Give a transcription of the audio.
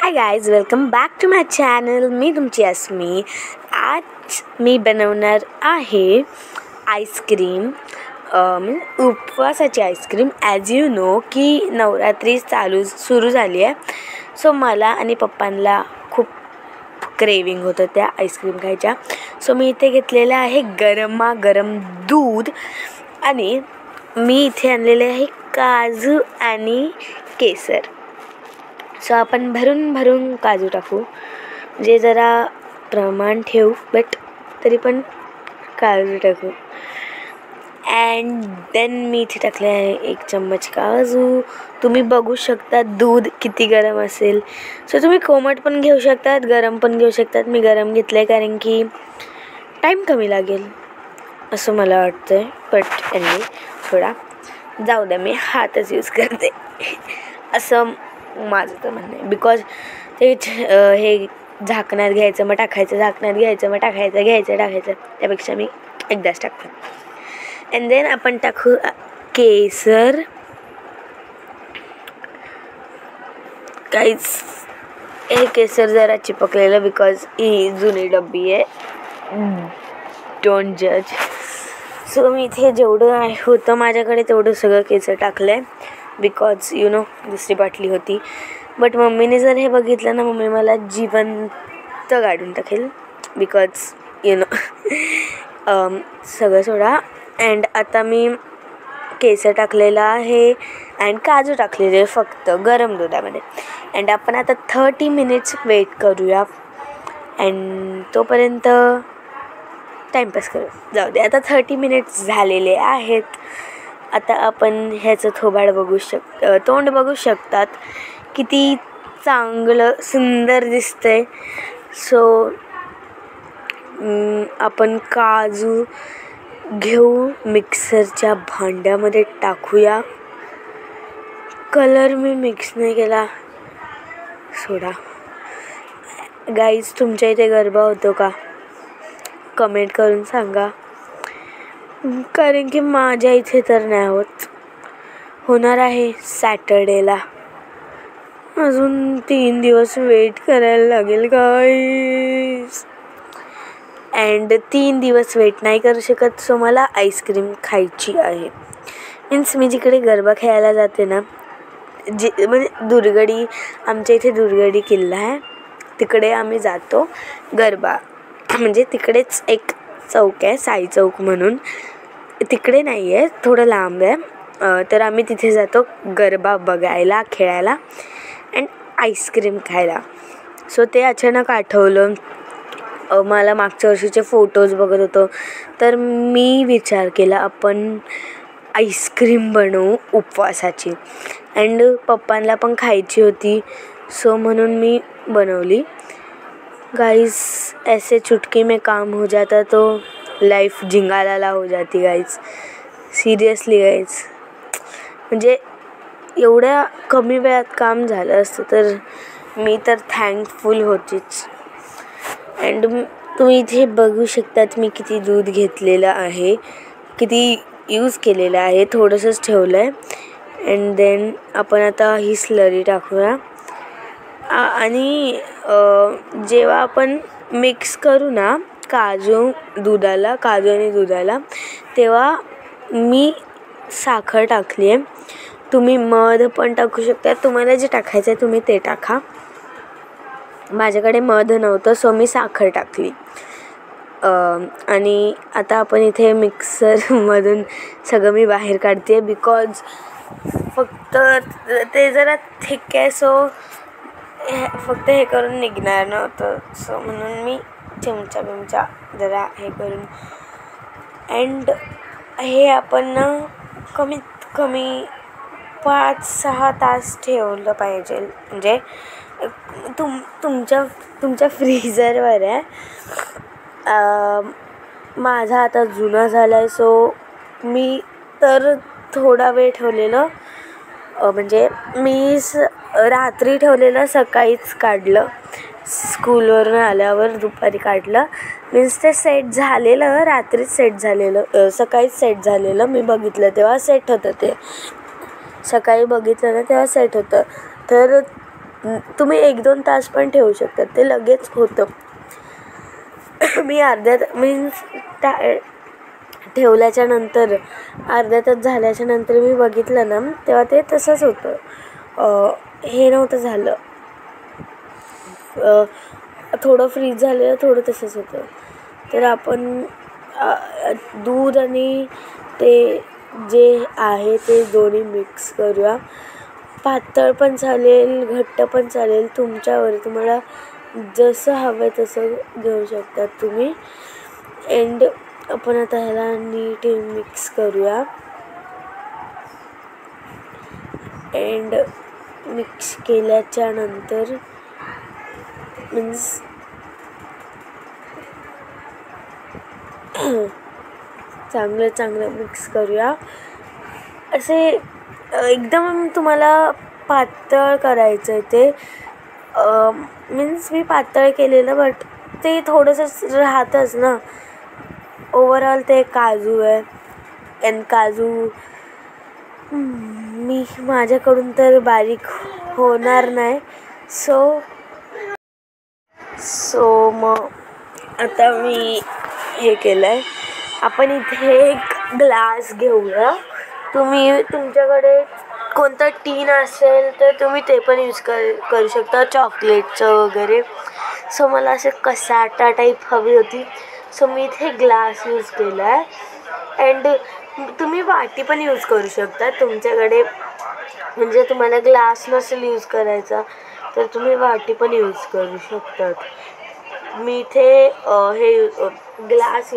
High guys, welcome back to my channel. मी तुमची अस्मी. आज मी बनवणार आहे आईस्क्रीम, उपवासाची आईस्क्रीम. ॲज यू नो की नवरात्री सुरू झाली आहे. सो मला आणि पप्पांना खूप क्रेविंग होतं त्या आईस्क्रीम खायच्या. सो मी इथे घेतलेलं आहे गरमागरम दूध आणि मी इथे आणलेले आहे काजू आणि केसर. सो आपण भरून काजू टाकू, म्हणजे जरा प्रमाण ठेवू, बट तरी पण काजू टाकू. अँड देन मी इथे टाकले आहे 1 चम्मच काजू. तुम्ही बघू शकता दूध किती गरम असेल. सो तुम्ही कोमट पण घेऊ शकतात, गरम पण घेऊ शकतात. मी गरम घेतलं आहे कारण की टाईम कमी लागेल असं मला वाटतं आहे. बट एनिवे थोडा जाऊ द्या, मी हातच यूज करते असं माझं तर म्हणणं आहे. बिकॉज ते हे झाकण्यात घ्यायचं मग टाकायचं, झाकण्यात घ्यायचं मग टाकायचं त्यापेक्षा मी एकदाच टाकते. अँड देन आपण टाकू केसर. काहीच हे केसर जरा चिपकलेलं बिकॉज ही जुनी डब्बी आहे. डोंट जज. सो मी इथे जेवढं होतं माझ्याकडे तेवढं सगळं केसर टाकलं आहे बिकॉज यू नो दुसरी बाटली होती. बट मम्मीने जर हे बघितलं ना, मम्मी मला जिवंत काढून टाकेल बिकॉज यू नो सगळं सोडा. अँड आता मी केसर टाकलेला आहे अँड काजू टाकलेले फक्त गरम दुधामध्ये. अँड आपण आता 30 मिनिट्स वेट करूया अँड तोपर्यंत टाईमपास करू. जाऊ दे, आता 30 मिनिट्स झालेले आहेत. आता आपण ह्याचं तोंड बघू शकतात किती चांगलं सुंदर दिसतंय. सो आपण काजू घेऊ, मिक्सरच्या भांड्यामध्ये टाकूया. कलर मी मिक्स नाही केला, सोडा. गाईज, तुमच्या इथे गरबा होतो का? कमेंट करून सांगा, कारण की माझ्या इथे तर नाही होणार आहे सॅटर्डेला. अजून 3 दिवस वेट करायला लागेल गाईज. अँड 3 दिवस वेट नाही करू शकत. सो मला आईस्क्रीम खायची आहे. मीन्स मी जिकडे गरबा खेळायला जाते ना, म्हणजे दुर्गडी, आमच्या इथे दुर्गडी किल्ला आहे, तिकडे आम्ही जातो गरबा. म्हणजे तिकडेच एक चौक आहे, साई चौक म्हणून. तिकडे नाही आहे, थोडं लांब आहे. तर आम्ही तिथे जातो गरबा बघायला, खेळायला अँड आईस्क्रीम खायला. सो ते अचानक आठवलं. मला मागच्या वर्षीचे फोटोज बघत होतो तर मी विचार केला आपण आईस्क्रीम बनवू उपवासाची. अँड पप्पांना पण खायची होती, सो म्हणून मी बनवली. गाइस, ऐसे चुटकी में काम हो जाता तो लाइफ झिंगालाला हो जाती गाइस. सिरियसली गाइस, म्हणजे एवढ्या कमी वेळात काम झालं असतं तर मी तर थँकफुल होतीच. अँड तुम्ही इथे बघू शकतात मी किती दूध घेतलेलं आहे, किती यूज केलेलं आहे, थोडंसंच ठेवलं आहे. अँड देन आपण आता ही स्लरी टाकूया. आणि जेव्हा आपण मिक्स करू ना काजू आणि दुधाला, तेव्हा मी साखर टाकली आहे. तुम्ही मध पण टाकू शकता, तुम्हाला जे टाकायचं आहे तुम्ही ते टाका. माझ्याकडे मध नव्हतं सो मी साखर टाकली. आणि आता आपण इथे मिक्सरमधून सगळं मी बाहेर काढते आहे बिकॉज फक्त ते जरा थिक आहे. सो फक्त हे करून निघणार नव्हतं, सो म्हणून मी चमचा जरा हे करून. अँड हे आपण ना कमीत कमी 5-6 तास ठेवलं पाहिजे. म्हणजे तुमच्या फ्रीझरवर आहे. माझा आता जुना झाला आहे सो मी तर थोडा वेळ ठेवलेलं. म्हणजे मी रात्री ठेवलेलं, सकाळीच काढलं. स्कूलवरून आल्यावर दुपारी काढलं. मीन्स ते सेट झालेलं, रात्रीच सेट झालेलं, सकाळीच सेट झालेलं. मी बघितलं तेव्हा सेट होतं, ते सकाळी बघितलं ना तेव्हा सेट होतं. तर तुम्ही 1-2 तास पण ठेवू शकता, ते लगेच होतं. मी मीन्स ठेवल्याच्या नंतर अर्धा तास झाल्याच्या नंतर मी बघितलं ना, तेव्हा ते तसंच होतं. हे नव्हतं झालं. थोडं फ्रीज झालेलं, थोडं तसंच होतं. तर आपण दूध आणि ते जे आहे ते दोन्ही मिक्स करूया. पातळ पण चालेल, घट्ट पण चालेल, तुमच्यावर. तुम्हाला जसं हवं आहे तसं घेऊ शकतात तुम्ही. एंड आपण आता ह्याला नीट मिक्स करूया. एंड मिक्स केल्याच्या नंतर मीन्स चांगलं मिक्स करूया. असे एकदम तुम्हाला पातळ करायचं आहे ते. मीन्स मी पातळ केलेलं, बट ते थोडंसं राहतंच ना. ओव्हरऑल ते काजू आहे, आणि काजू माझ्याकडून तर बारीक होणार नाही. सो मग आता मी हे केलं आहे. आपण इथे एक ग्लास घेऊया. तुमच्याकडे कोणता टीन असेल तर तुम्ही ते पण यूज करू शकता, चॉकलेटचं वगैरे. सो मला असं कसाटा टाईप हवी होती, सो मी इथे ग्लास यूज केला आहे. अँड तुम्ही वाटी पण यूज करू शकता. तुमच्याकडे म्हणजे तुम्हाला ग्लास नसेल यूज करायचा तर तुम्ही वाटी पण यूज करू शकतात. मी इथे हे ग्लास